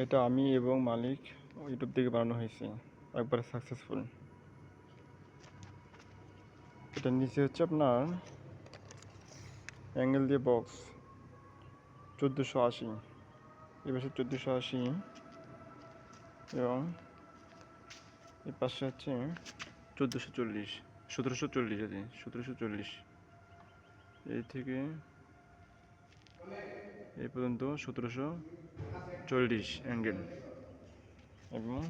এটা আমি এবং মালিক ইউটিউব থেকে বানানো হয়েছে, একবারে সাকসেসফুল। এটা নিচে হচ্ছে আপনার অ্যাঙ্গেল দিয়ে বক্স 1480, এই পাশে 1480 এবং এই পাশে হচ্ছে 1440, 1740 আছে, 1740। এই থেকে এই পর্যন্ত 1740 অ্যাঙ্গেল, এবং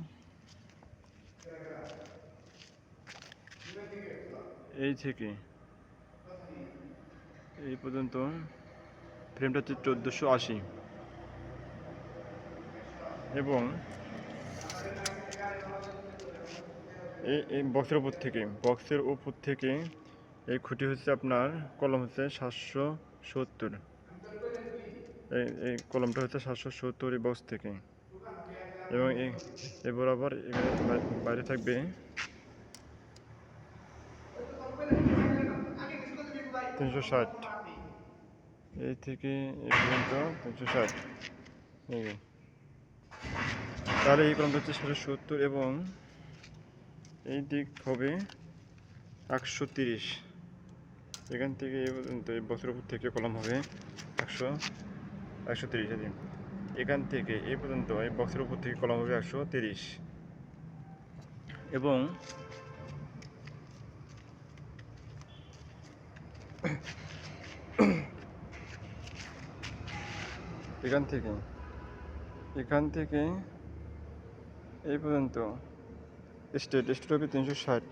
এই থেকে এই পর্যন্ত ফ্রেমটা হচ্ছে 1480, এবং এই বক্সের উপর থেকে এই খুঁটি হচ্ছে আপনার কলম হচ্ছে 770, এই কলমটা হচ্ছে 770 এই বক্স থেকে, এবং এই বরাবর বাইরে থাকবে 360, এই থেকে এই পর্যন্ত 360। তাহলে এই কলমটা হচ্ছে 770 এবং এই দিক হবে 130। এখান থেকে এই পর্যন্ত এই বক্সের উপর থেকে কলম হবে 130 আছে। এখান থেকে এই পর্যন্ত এই বক্সের উপর থেকে কলম হবে 130, এবং এখান থেকে এই পর্যন্ত স্টেট হবে 360,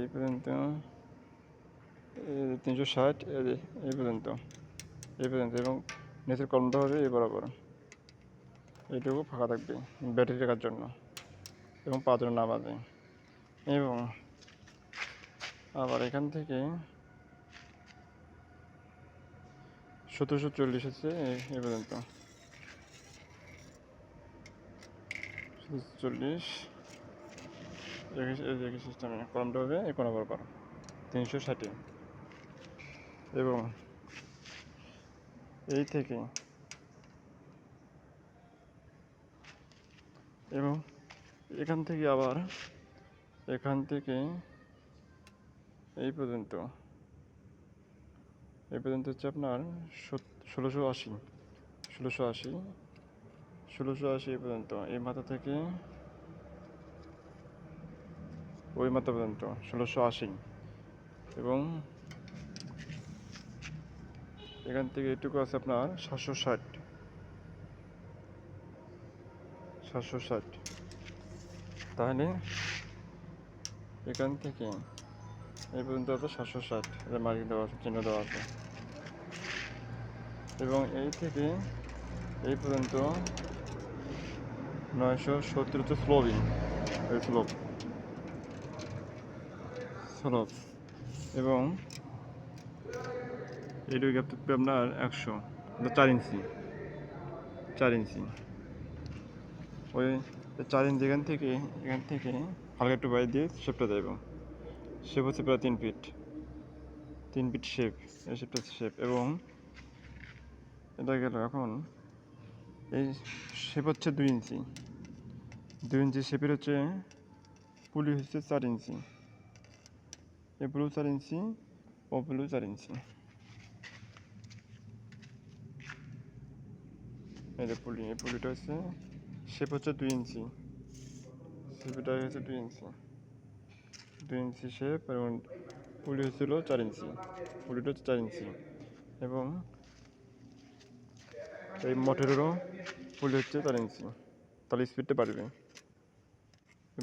এই পর্যন্ত 360, এই পর্যন্ত এবং নিচের কলমটা হবে এই বরাবর, এইটুকু ফাঁকা থাকবে ব্যাটারি রাখার জন্য এবং পা যেন না বাজে। এবং আবার এখান থেকে 1740 হচ্ছে এই পর্যন্ত, 1740 একই সিস্টেমে কলমটা হবে এই কোনো বরাবর 360, এবং এই থেকে এবং এখান থেকে আবার এখান থেকে এই পর্যন্ত হচ্ছে আপনার 1680 এই পর্যন্ত, এই মাথা থেকে ওই মাথা পর্যন্ত 1680, এবং এখান থেকে এটুকু আছে আপনার 760। তাহলে এখান থেকে এই পর্যন্ত আছে 760, এটা মার্কিং দেওয়া আছে, চিহ্ন দেওয়া আছে, এবং এই থেকে এই পর্যন্ত 970 হচ্ছে স্লোপ, এবং এইটুকু গ্যাপ থাকবে আপনার 4 ইঞ্চি, ওই 4 ইঞ্চি এখান থেকে হালকা একটু বাইরে দিয়ে শেপটা দেব, শেপ হচ্ছে প্রায় 3 ফিট শেপ, এই শেপটা শেপ, এবং এটা গেল। এখন এই শেপ হচ্ছে 2 ইঞ্চি শেপের হচ্ছে পুলি হচ্ছে 4 ইঞ্চি, এ পুলু 4 ইঞ্চি, ও পুলু 4 ইঞ্চি, এই যে পুলি, এই পুলিটা হচ্ছে শেপ হচ্ছে 2 ইঞ্চি, শেপটা হচ্ছে 2 ইঞ্চি শেপ, এবং পুলি হচ্ছিল 4 ইঞ্চি, পুলিটা হচ্ছে 4 ইঞ্চি, এবং এই মোটরেরও পুলি হচ্ছে 4 ইঞ্চি, তাহলে স্পিডটা বাড়বে।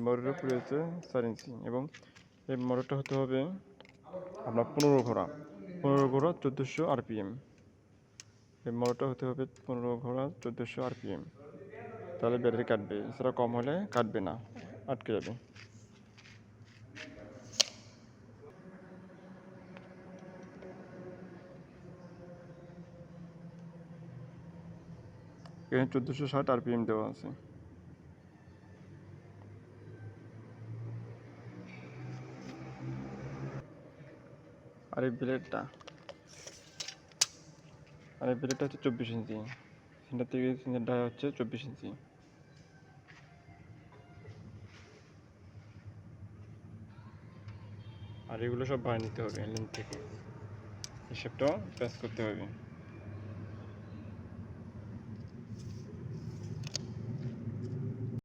মোটরের পুলি হচ্ছে 4 ইঞ্চি, এবং এই মোটরটা হতে হবে আপনার 15 ঘোড়া 1400 RPM, এই মোটরটা হতে হবে 15 ঘোড়া 1400 RPM, তাহলে ব্যাটারি কাটবে, এছাড়া কম হলে কাটবে না, আটকে যাবে। এখানে 1460 RPM দেওয়া আছে। আর এই ব্লেডটা হচ্ছে 24 ইঞ্চি, সেন্টার থেকে সেন্টার ডায়া হচ্ছে 24 ইঞ্চি। আর এগুলো সব বানিয়ে নিতে হবে লেন্থ থেকে, এই শেপটাও প্যাচ করতে হবে।